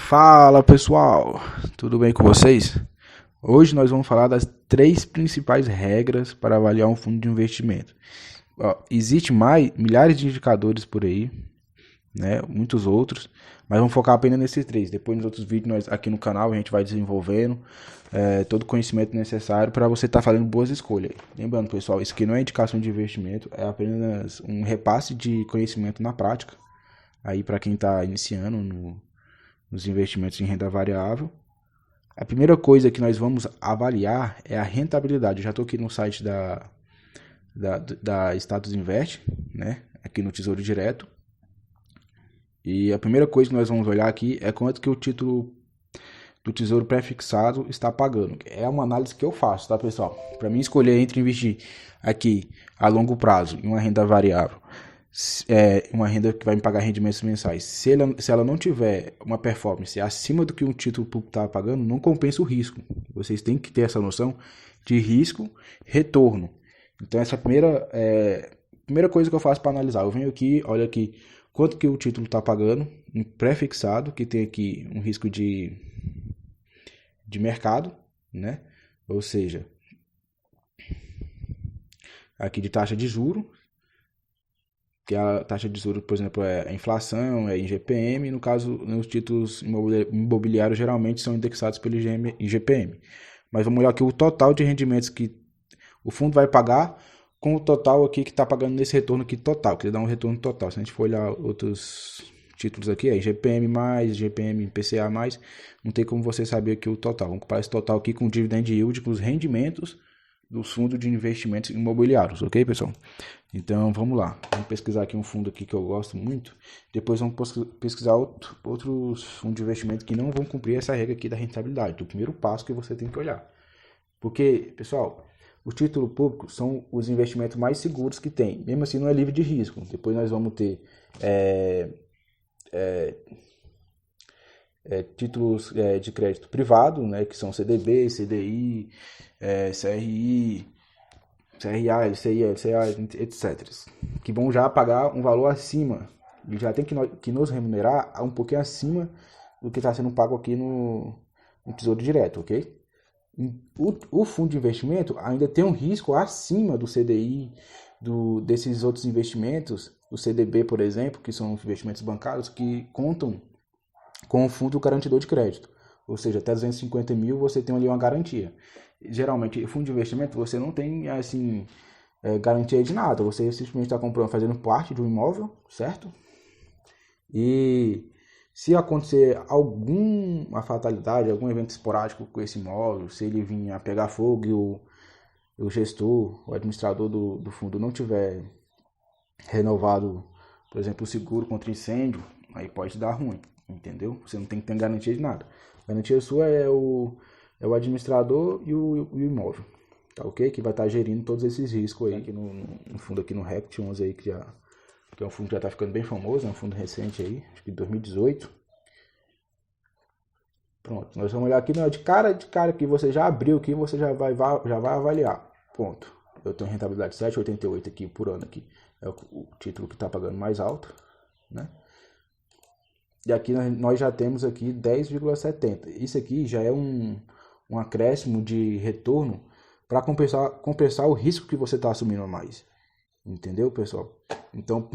Fala pessoal, tudo bem com vocês? Hoje nós vamos falar das três principais regras para avaliar um fundo de investimento. Existem milhares de indicadores por aí, né? Muitos outros, mas vamos focar apenas nesses três. Depois nos outros vídeos aqui no canal a gente vai desenvolvendo todo o conhecimento necessário para você estar fazendo boas escolhas. Lembrando pessoal, isso aqui não é indicação de investimento, é apenas um repasse de conhecimento na prática. Aí para quem está iniciando nos investimentos em renda variável. A primeira coisa que nós vamos avaliar é a rentabilidade. Eu já estou aqui no site da Status Invest, né? Aqui no Tesouro Direto. E a primeira coisa que nós vamos olhar aqui é quanto que o título do Tesouro Pré-fixado está pagando. É uma análise que eu faço, tá, pessoal? Para mim escolher entre investir aqui a longo prazo em uma renda variável, uma renda que vai me pagar rendimentos mensais. Se ela não tiver uma performance acima do que um título público está pagando, não compensa o risco. Vocês têm que ter essa noção de risco, retorno. Então essa é a primeira coisa que eu faço para analisar. Eu venho aqui, olha aqui, quanto que o título está pagando, um pré-fixado, que tem aqui um risco de mercado, né? Ou seja, aqui de taxa de juros, que a taxa de juros, por exemplo, é a inflação, é IGPM, no caso, nos títulos imobiliários geralmente são indexados pelo IGPM. Mas vamos olhar aqui o total de rendimentos que o fundo vai pagar com o total aqui que está pagando nesse retorno aqui total, que ele dá um retorno total. Se a gente for olhar outros títulos aqui, é IGPM+, IGPM, IPCA+, não tem como você saber aqui o total. Vamos comparar esse total aqui com o dividend yield, com os rendimentos dos fundos de investimentos imobiliários, ok, pessoal? Então, vamos lá. Vamos pesquisar aqui um fundo aqui que eu gosto muito. Depois vamos pesquisar outros fundos de investimento que não vão cumprir essa regra aqui da rentabilidade. O primeiro passo que você tem que olhar. Porque, pessoal, os títulos públicos são os investimentos mais seguros que tem. Mesmo assim, não é livre de risco. Depois nós vamos ter títulos de crédito privado, né, que são CDB, CDI, CRI, CRA, LCI, LCA, etc. Que vão já pagar um valor acima. E já tem que nos remunerar um pouquinho acima do que está sendo pago aqui no Tesouro Direto, ok? O fundo de investimento ainda tem um risco acima do CDI, desses outros investimentos, o CDB, por exemplo, que são investimentos bancários que contam com o fundo garantidor de crédito. Ou seja, até 250 mil você tem ali uma garantia. Geralmente, fundo de investimento você não tem assim garantia de nada. Você simplesmente está comprando, fazendo parte de um imóvel, certo? E se acontecer alguma fatalidade, algum evento esporádico com esse imóvel, se ele vir a pegar fogo e o gestor, o administrador do fundo não tiver renovado, por exemplo, o seguro contra incêndio, aí pode dar ruim, entendeu? Você não tem que ter garantia de nada. A garantia sua é o administrador e o imóvel, tá ok? Que vai estar gerindo todos esses riscos aí, aqui no fundo aqui no Rect 11 aí, que é um fundo que já está ficando bem famoso, é um fundo recente aí, acho que de 2018. Pronto, nós vamos olhar aqui, de cara que você já abriu aqui, você já vai avaliar. Ponto. Eu tenho rentabilidade 7,88 aqui por ano aqui. É o título que está pagando mais alto, né? E aqui nós já temos aqui 10,70. Isso aqui já é um acréscimo de retorno para compensar o risco que você está assumindo a mais. Entendeu, pessoal? Então,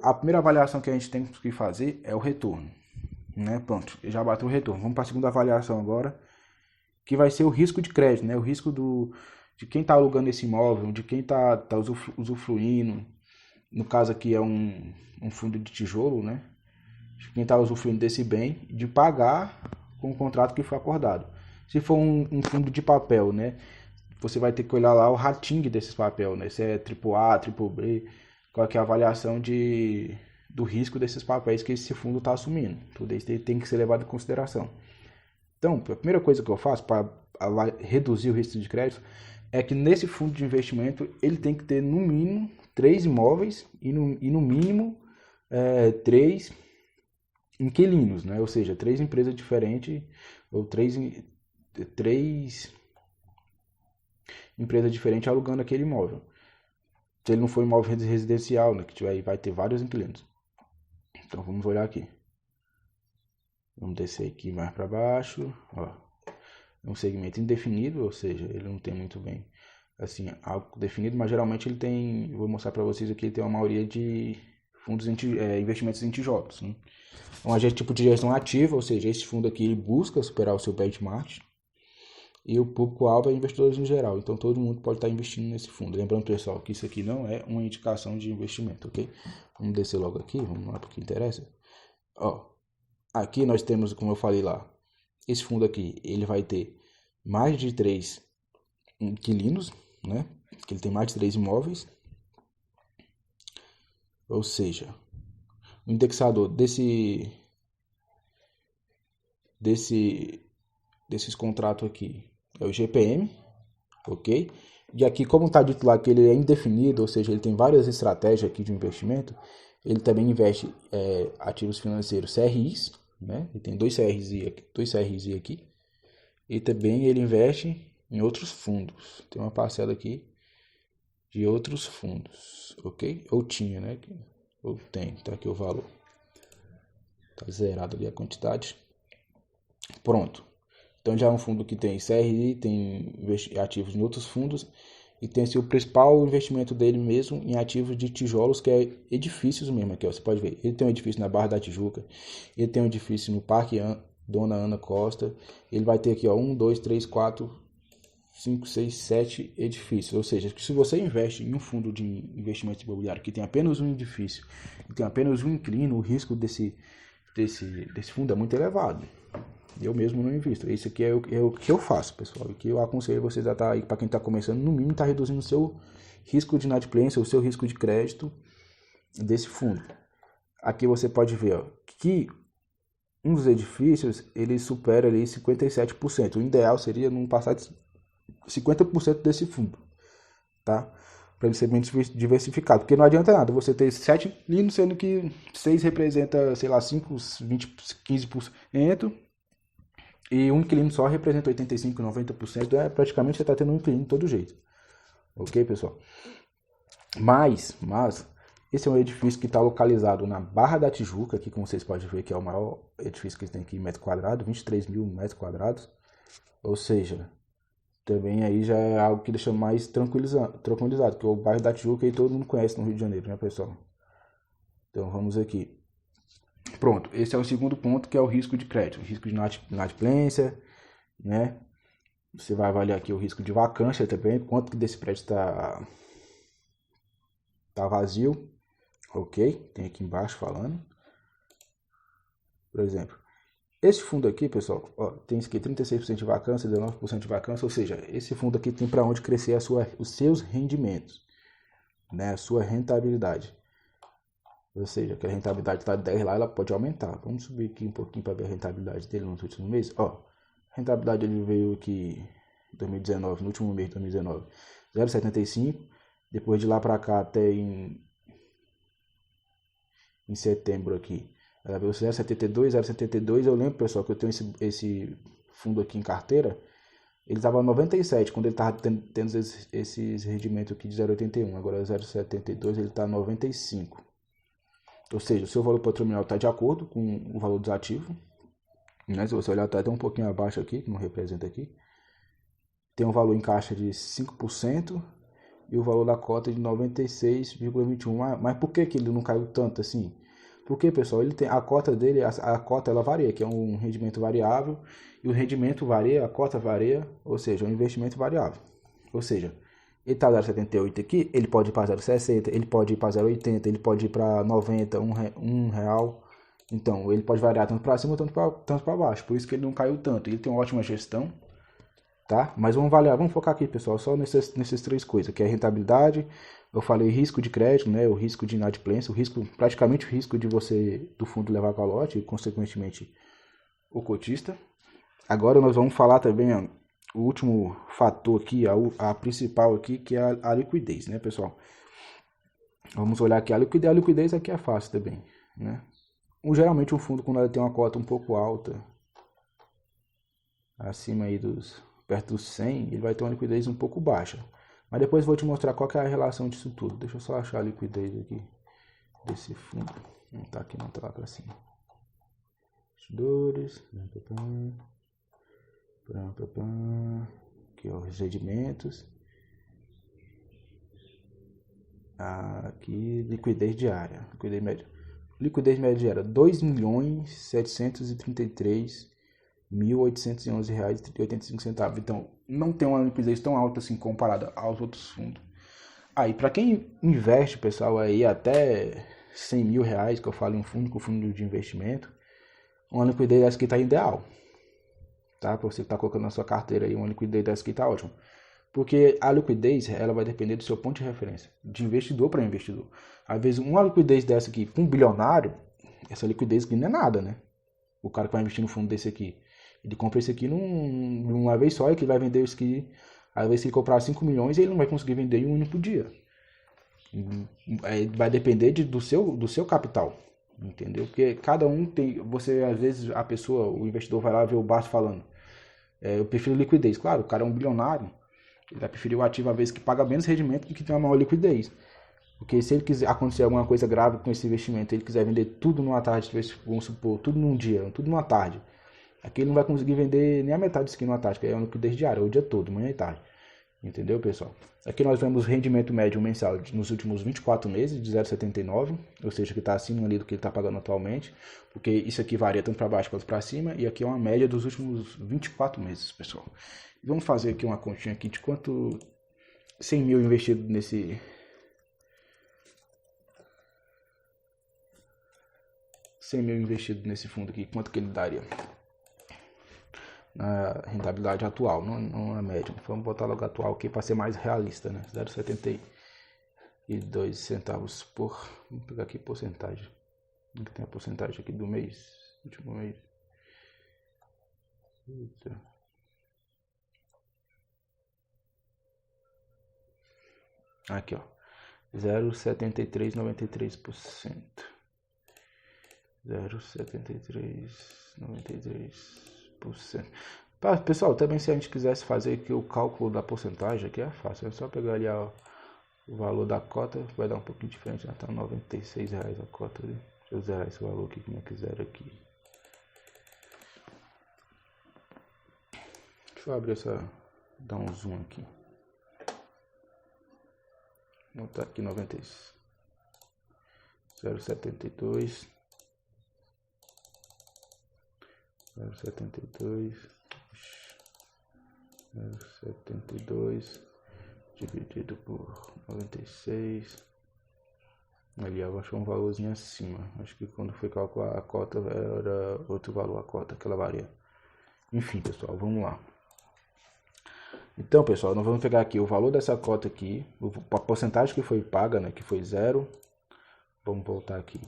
a primeira avaliação que a gente tem que fazer é o retorno. Né? Pronto, já bateu o retorno. Vamos para a segunda avaliação agora, que vai ser o risco de crédito, né? O risco de quem está alugando esse imóvel, de quem está usufruindo. No caso aqui é um fundo de tijolo, né? De quem está usufruindo desse bem, de pagar com o contrato que foi acordado. Se for um fundo de papel, né? Você vai ter que olhar lá o rating desses papéis, né? Se é AAA, BBB, qual que é a avaliação do risco desses papéis que esse fundo está assumindo. Tudo isso tem que ser levado em consideração. Então, a primeira coisa que eu faço para reduzir o risco de crédito é que nesse fundo de investimento ele tem que ter no mínimo 3 imóveis e no mínimo 3 inquilinos, né? Ou seja, 3 empresas diferentes ou 3 empresas diferentes alugando aquele imóvel. Se ele não for imóvel residencial, né, que vai ter vários inquilinos. Então vamos olhar aqui. Vamos descer aqui mais para baixo, ó. É um segmento indefinido, ou seja, ele não tem muito bem, assim, algo definido, mas geralmente ele tem, vou mostrar para vocês aqui, ele tem uma maioria de fundos investimentos em tijolos, né? Então, é um tipo de gestão ativa, ou seja, esse fundo aqui ele busca superar o seu benchmark e o público-alvo é investidores em geral, então todo mundo pode estar investindo nesse fundo. Lembrando, pessoal, que isso aqui não é uma indicação de investimento, ok? Vamos descer logo aqui, vamos lá para o que interessa. Ó, aqui nós temos, como eu falei lá, esse fundo aqui, ele vai ter mais de 3 inquilinos, né? Que ele tem mais de 3 imóveis. Ou seja, o indexador desses contratos aqui é o GPM, ok? E aqui, como está dito lá que ele é indefinido, ou seja, ele tem várias estratégias aqui de investimento, ele também investe ativos financeiros CRIs, né? Ele tem dois CRIs aqui. E também ele investe em outros fundos. Tem uma parcela aqui de outros fundos, ok? Ou tinha, né? Ou tem, tá aqui o valor. Tá zerado ali a quantidade. Pronto. Então já é um fundo que tem CRI, tem ativos em outros fundos e tem o principal investimento dele mesmo em ativos de tijolos, que é edifícios mesmo aqui, ó, você pode ver. Ele tem um edifício na Barra da Tijuca, ele tem um edifício no Parque Dona Ana Costa, ele vai ter aqui, ó, 1, 2, 3, 4, 5, 6, 7 edifícios. Ou seja, se você investe em um fundo de investimento imobiliário que tem apenas um edifício e tem apenas um inquilino, o risco desse fundo é muito elevado. Eu mesmo não invisto. Isso aqui é o que eu faço, pessoal. O que eu aconselho vocês a estar aí, para quem está começando, no mínimo está reduzindo o seu risco de inadimplência, o seu risco de crédito desse fundo. Aqui você pode ver, ó, que um dos edifícios ele supera ali 57%. O ideal seria não passar de 50% desse fundo, tá? Para ele ser bem diversificado. Porque não adianta nada você ter 7 inquilinos, sendo que 6 representa, sei lá, 5, 20, 15%. E um inquilino só representa 85%, 90%. Praticamente você está tendo um inquilino de todo jeito. Ok, pessoal? Mas esse é um edifício que está localizado na Barra da Tijuca, aqui como vocês podem ver que é o maior edifício que tem aqui em metro quadrado, 23 mil metros quadrados. Ou seja, também aí já é algo que deixa mais tranquilizado, que o bairro da Tijuca aí todo mundo conhece no Rio de Janeiro, né, pessoal? Então vamos aqui. Pronto, esse é o segundo ponto, que é o risco de crédito, o risco de inadimplência, né? Você vai avaliar aqui o risco de vacância também, quanto que desse prédio está vazio, ok? Tem aqui embaixo falando. Por exemplo, esse fundo aqui, pessoal, ó, tem isso aqui, 36% de vacância, 19% de vacância, ou seja, esse fundo aqui tem para onde crescer os seus rendimentos, né? A sua rentabilidade. Ou seja, que a rentabilidade está de 10 lá, ela pode aumentar. Vamos subir aqui um pouquinho para ver a rentabilidade dele nos últimos meses. Ó, a rentabilidade ele veio aqui em 2019, no último mês de 2019, 0,75. Depois de lá para cá até em setembro aqui, ela veio 0,72, 0,72. Eu lembro, pessoal, que eu tenho esse fundo aqui em carteira. Ele estava 97 quando ele estava tendo esses rendimentos aqui de 0,81. Agora 0,72 ele está 95. Ou seja, o seu valor patrimonial está de acordo com o valor dos ativos. Né? Se você olhar, está até um pouquinho abaixo aqui, que não representa aqui. Tem um valor em caixa de 5% e o valor da cota de 96,21. Mas por que ele não caiu tanto assim? Porque, pessoal, ele tem a cota dele, a cota ela varia, que é um rendimento variável, e o rendimento varia, a cota varia, ou seja, é um investimento variável. Ou seja, ele está 0,78 aqui, ele pode ir para 0,60, ele pode ir para 0,80, ele pode ir para 90, um real. Então, ele pode variar tanto para cima, tanto para baixo. Por isso que ele não caiu tanto. Ele tem uma ótima gestão, tá? Mas vamos focar aqui, pessoal, só nessas três coisas, que é a rentabilidade. Eu falei risco de crédito, né? O risco de inadimplência, praticamente o risco de você, do fundo, levar calote e, consequentemente, o cotista. Agora nós vamos falar também, ó, o último fator aqui, a principal aqui, que é a liquidez, né, pessoal? Vamos olhar aqui a liquidez aqui é fácil também, né? Geralmente um fundo, quando ele tem uma cota um pouco alta, acima aí perto dos 100, ele vai ter uma liquidez um pouco baixa. Mas depois eu vou te mostrar qual que é a relação disso tudo. Deixa eu só achar a liquidez aqui desse fundo. Não tá aqui, não, tá lá pra cima. Investidores. Aqui, ó, os rendimentos. Aqui, liquidez diária. Liquidez média. Liquidez média diária, R$ 2.733.811,85. Então, não tem uma liquidez tão alta assim comparada aos outros fundos. Aí, para quem investe, pessoal, aí até R$ 100.000, que eu falo em fundo, com fundo de investimento, uma liquidez dessa aqui tá ideal. Tá? Para você que tá colocando na sua carteira aí, uma liquidez dessa aqui tá ótima. Porque a liquidez, ela vai depender do seu ponto de referência, de investidor para investidor. Às vezes, uma liquidez dessa aqui, com um bilionário, essa liquidez aqui não é nada, né? O cara que vai investir no fundo desse aqui, ele compra esse aqui numa vez só e que vai vender isso aqui. Às vezes, se ele comprar 5 milhões, ele não vai conseguir vender em um único dia. Vai depender do seu capital, entendeu? Porque cada um tem, você às vezes a pessoa, o investidor vai lá ver o Barça falando, eu prefiro liquidez. Claro, o cara é um bilionário, ele vai preferir o ativo às vezes que paga menos rendimento do que tem uma maior liquidez. Porque se ele quiser acontecer alguma coisa grave com esse investimento, ele quiser vender tudo numa tarde, vamos supor, tudo num dia, tudo numa tarde, aqui ele não vai conseguir vender nem a metade disso aqui numa tarde, que é uma liquidez diária, o dia todo, manhã e tarde. Entendeu, pessoal? Aqui nós vemos rendimento médio mensal nos últimos 24 meses de 0,79, ou seja, que está acima ali do que ele está pagando atualmente, porque isso aqui varia tanto para baixo quanto para cima, e aqui é uma média dos últimos 24 meses, pessoal. Vamos fazer aqui uma continha aqui de quanto 100 mil investido nesse... investido nesse fundo aqui, quanto que ele daria na rentabilidade atual, não na média. Vamos botar logo atual aqui para ser mais realista, né? 0,72 centavos por... Vamos pegar aqui porcentagem. Tem a porcentagem aqui do mês, último mês. Eita. Aqui, ó. 0,7393%. 0,7393%. Pessoal, também se a gente quisesse fazer aqui o cálculo da porcentagem, aqui é fácil. É só pegar ali o valor da cota, vai dar um pouquinho diferente, né? Tá R$ 96 a cota ali. Deixa eu zerar esse valor aqui, como é que zera aqui. Deixa eu abrir dar um zoom aqui. Vou botar aqui 96. 0,72. 0,72 dividido por 96. Ali eu acho um valorzinho acima. Acho que quando foi calcular a cota era outro valor a cota que ela varia. Enfim, pessoal, vamos lá. Então, pessoal, nós vamos pegar aqui o valor dessa cota aqui, a porcentagem que foi paga, né, que foi 0. Vamos voltar aqui.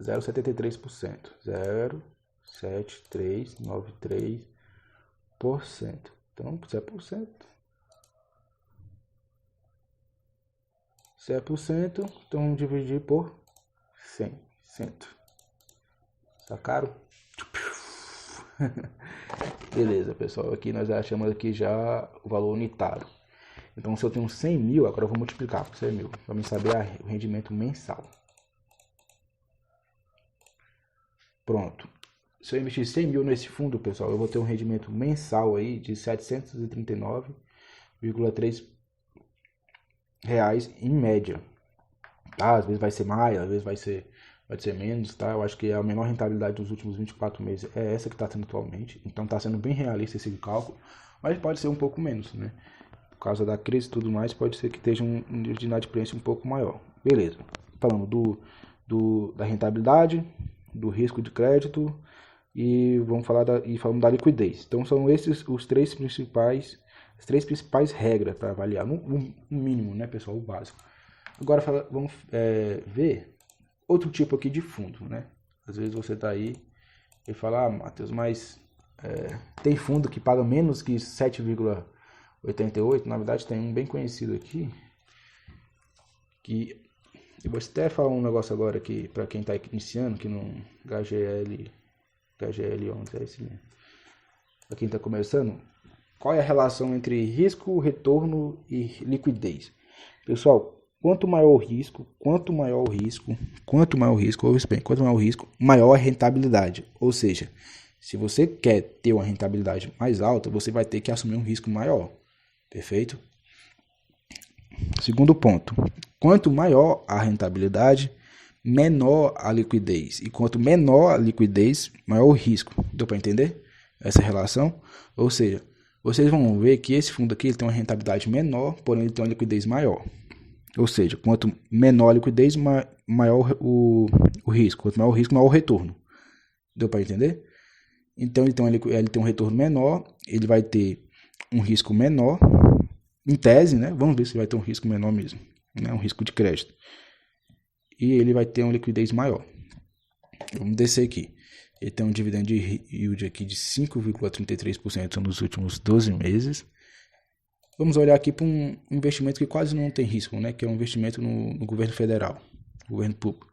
0,73%. 0,7393%. Então, se é por cento. Se é por cento, então vamos dividir por 100. Sacaram? Beleza, pessoal. Aqui nós achamos aqui já o valor unitário. Então, se eu tenho 100 mil, agora eu vou multiplicar por 100 mil. Vamos saber o rendimento mensal. Pronto. Se eu investir 100 mil nesse fundo, pessoal, eu vou ter um rendimento mensal aí de R$ 739,3 em média. Tá? Às vezes vai ser mais, às vezes vai ser menos, tá? Eu acho que a menor rentabilidade dos últimos 24 meses é essa que está tendo atualmente. Então está sendo bem realista esse cálculo, mas pode ser um pouco menos, né? Por causa da crise e tudo mais, pode ser que esteja um nível de inadimplência um pouco maior. Beleza. Falando da rentabilidade, do risco de crédito e vamos falar falando da liquidez. Então são esses as três principais regras para avaliar, no mínimo, né, pessoal, o básico. Agora vamos ver outro tipo aqui de fundo, né? Às vezes você tá aí e fala, Matheus, mas tem fundo que paga menos que 7,88. Na verdade tem um bem conhecido aqui que eu vou até falar um negócio agora aqui para quem está iniciando, que não HGL11 é esse mesmo. Para quem está começando, qual é a relação entre risco, retorno e liquidez? Pessoal, Quanto maior o risco, ouve bem, quanto maior o risco, maior a rentabilidade. Ou seja, se você quer ter uma rentabilidade mais alta, você vai ter que assumir um risco maior. Perfeito? Segundo ponto, quanto maior a rentabilidade, menor a liquidez. E quanto menor a liquidez, maior o risco. Deu para entender essa relação? Ou seja, vocês vão ver que esse fundo aqui ele tem uma rentabilidade menor, porém ele tem uma liquidez maior. Ou seja, quanto menor a liquidez, maior o risco. Quanto maior o risco, maior o retorno. Deu para entender? Então ele tem um retorno menor, ele vai ter um risco menor, em tese, né? Vamos ver se vai ter um risco menor mesmo, né? Um risco de crédito. E ele vai ter uma liquidez maior. Vamos descer aqui. Ele tem um dividend yield aqui de 5,33% nos últimos 12 meses. Vamos olhar aqui para um investimento que quase não tem risco, né? Que é um investimento no governo federal, governo público.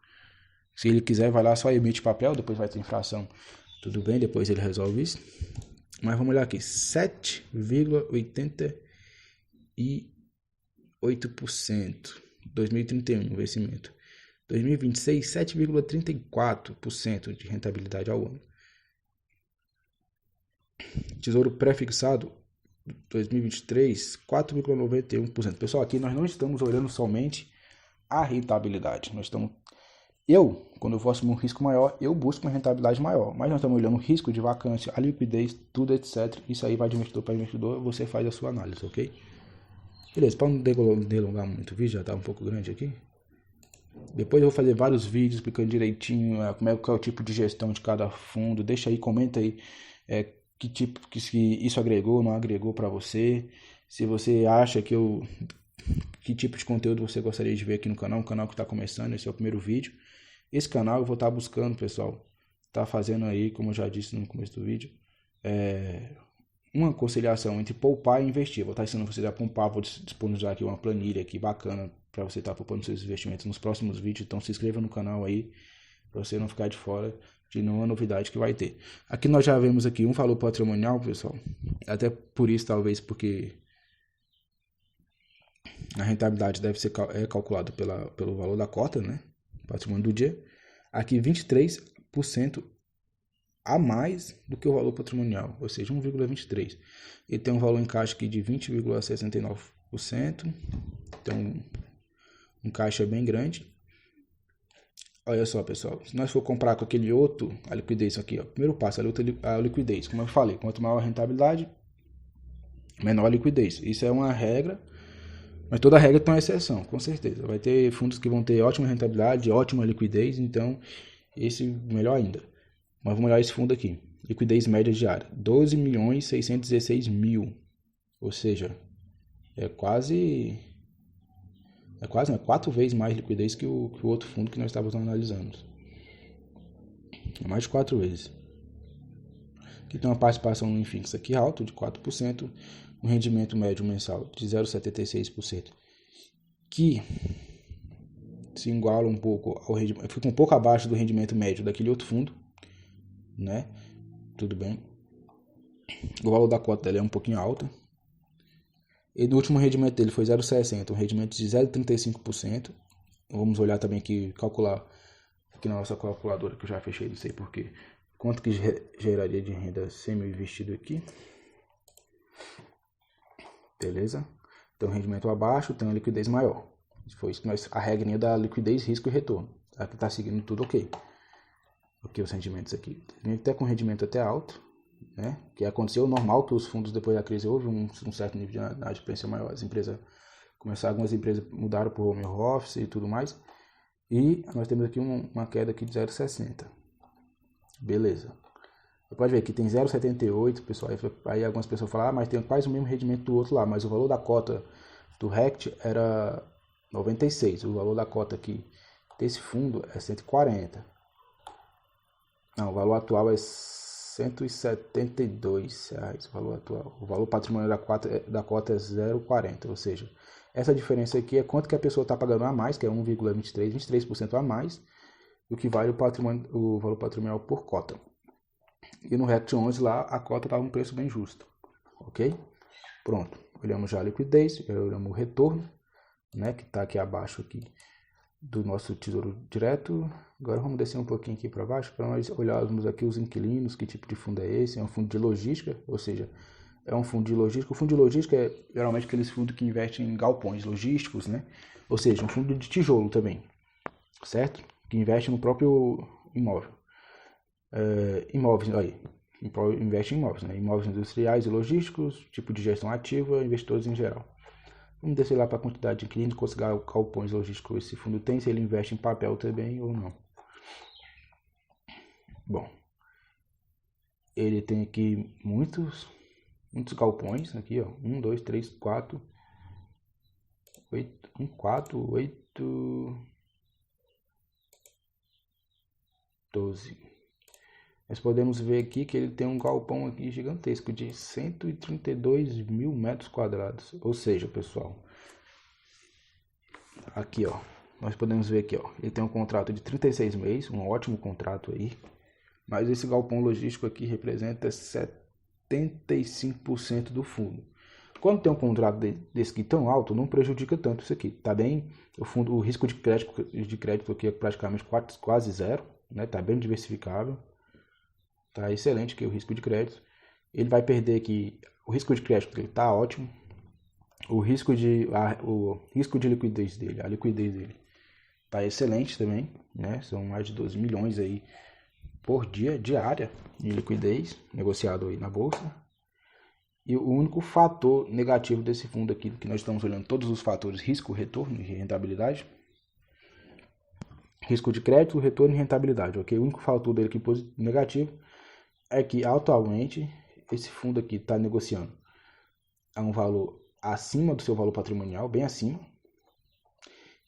Se ele quiser, vai lá, só emite papel, depois vai ter inflação. Tudo bem, depois ele resolve isso. Mas vamos olhar aqui, 7,88%, 2031, investimento. 2026, 7,34% de rentabilidade ao ano. Tesouro pré-fixado, 2023, 4,91%. Pessoal, aqui nós não estamos olhando somente a rentabilidade. Quando eu for assumir um risco maior, eu busco uma rentabilidade maior. Mas nós estamos olhando o risco de vacância, a liquidez, tudo, etc. Isso aí vai de investidor para investidor, você faz a sua análise, ok? Beleza, para não delongar muito o vídeo, já está um pouco grande aqui. Depois eu vou fazer vários vídeos explicando direitinho como é o tipo de gestão de cada fundo. Deixa aí, comenta aí se isso agregou, não agregou para você. Se você acha que tipo de conteúdo você gostaria de ver aqui no canal, um canal que está começando, esse é o primeiro vídeo. Esse canal eu vou estar buscando, pessoal, tá fazendo aí, como eu já disse no começo do vídeo, uma conciliação entre poupar e investir. Vou estar ensinando você a poupar, vou disponibilizar aqui uma planilha aqui bacana para você estar poupando seus investimentos nos próximos vídeos. Então se inscreva no canal aí, para você não ficar de fora de nenhuma novidade que vai ter. Aqui nós já vemos aqui um valor patrimonial, pessoal, até por isso, talvez porque a rentabilidade deve ser calculada pelo valor da cota, né? Patrimônio do dia. Aqui 23% a mais do que o valor patrimonial, ou seja, 1,23. Ele tem um valor em caixa aqui de 20,69%. Então, um caixa bem grande. Olha só, pessoal, se nós for comprar com aquele outro, a liquidez aqui, ó, primeiro passo, a liquidez, como eu falei, quanto maior a rentabilidade, menor a liquidez. Isso é uma regra, mas toda regra tem uma exceção, com certeza. Vai ter fundos que vão ter ótima rentabilidade, ótima liquidez, então esse melhor ainda. Mas vamos olhar esse fundo aqui, liquidez média diária, 12.616.000, ou seja, é quase 4 vezes mais liquidez que o outro fundo que nós estávamos analisando. É mais de 4 vezes. Aqui tem uma participação no Infinix aqui alto, de 4%, um rendimento médio mensal de 0,76%, que se iguala um pouco ao rendimento, fica um pouco abaixo do rendimento médio daquele outro fundo, né? Tudo bem. O valor da cota dele é um pouquinho alto. E no último rendimento dele foi 0,60, um rendimento de 0,35%. Vamos olhar também aqui, calcular aqui na nossa calculadora, que eu já fechei, não sei porquê. Quanto que geraria de renda semi-investido aqui. Beleza? Então, rendimento abaixo, tem uma liquidez maior. Foi isso que a regrinha da liquidez, risco e retorno. Aqui está seguindo tudo ok. Ok, os rendimentos aqui. Até com rendimento até alto. Né? Que aconteceu normal que os fundos depois da crise houve um certo nível de adimplência maior, algumas empresas mudaram para o home office e tudo mais, e nós temos aqui uma queda aqui de 0,60, beleza. Você pode ver que tem 0,78, pessoal, aí algumas pessoas falam, mas tem quase o mesmo rendimento do outro lá, mas o valor da cota do RECT era 96, o valor da cota aqui desse fundo é 140, não, o valor atual é R$172 o valor atual. O valor patrimonial da cota é 0,40, ou seja, essa diferença aqui é quanto que a pessoa está pagando a mais, que é 1,23, 23% a mais do que vale o valor patrimonial por cota. E no RECT 11 lá, a cota estava um preço bem justo, ok? Pronto, olhamos já a liquidez, olhamos o retorno. né, que está aqui abaixo aqui do nosso Tesouro Direto. Agora vamos descer um pouquinho aqui para baixo para nós olharmos aqui os inquilinos, que tipo de fundo é esse. É um fundo de logística, ou seja, é um fundo de logística. O fundo de logística é geralmente aqueles fundos que investem em galpões logísticos, né? Ou seja, um fundo de tijolo também, certo? Que investe no próprio imóvel. Imóveis, aí, investe em imóveis, né? Imóveis industriais e logísticos, tipo de gestão ativa, investidores em geral. Vamos descer lá para a quantidade de clientes, considerar galpões logísticos esse fundo tem, se ele investe em papel também ou não. Bom, ele tem aqui muitos galpões, aqui ó, 1, 2, 3, 4, 8, 1, 4, 8, 12. Nós podemos ver aqui que ele tem um galpão aqui gigantesco de 132 mil metros quadrados. Ou seja, pessoal, aqui ó, nós podemos ver aqui ó, ele tem um contrato de 36 meses, um ótimo contrato aí. Mas esse galpão logístico aqui representa 75% do fundo. Quando tem um contrato desse aqui tão alto, não prejudica tanto isso aqui. Tá bem, o risco de crédito aqui é praticamente quase zero, né? Tá bem diversificável. Tá excelente aqui o risco de crédito. Ele vai perder aqui, o risco de crédito dele tá ótimo. O risco de liquidez dele, a liquidez dele tá excelente também, né? São mais de 12 milhões aí por dia, diária, de liquidez, negociado aí na bolsa. E o único fator negativo desse fundo aqui, que nós estamos olhando todos os fatores, risco, retorno e rentabilidade. Risco de crédito, retorno e rentabilidade, ok? O único fator dele aqui negativo é que atualmente esse fundo aqui está negociando a um valor acima do seu valor patrimonial, bem acima.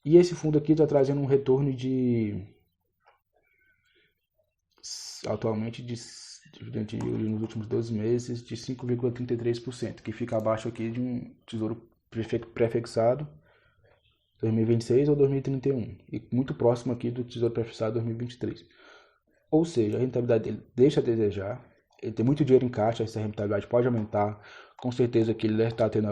E esse fundo aqui está trazendo um retorno atualmente nos últimos 12 meses de 5,33%, que fica abaixo aqui de um tesouro prefixado 2026 ou 2031 e muito próximo aqui do tesouro prefixado 2023. Ou seja, a rentabilidade dele deixa a desejar. Ele tem muito dinheiro em caixa, essa rentabilidade pode aumentar. Com certeza que ele deve estar tendo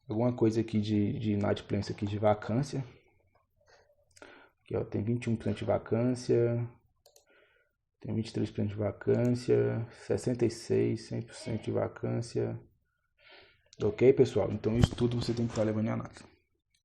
alguma coisa aqui de inadimplência aqui de vacância. Aqui, ó, tem 21% de vacância, tem 23% de vacância, 66%, 100% de vacância. Ok, pessoal? Então isso tudo você tem que estar levando em análise.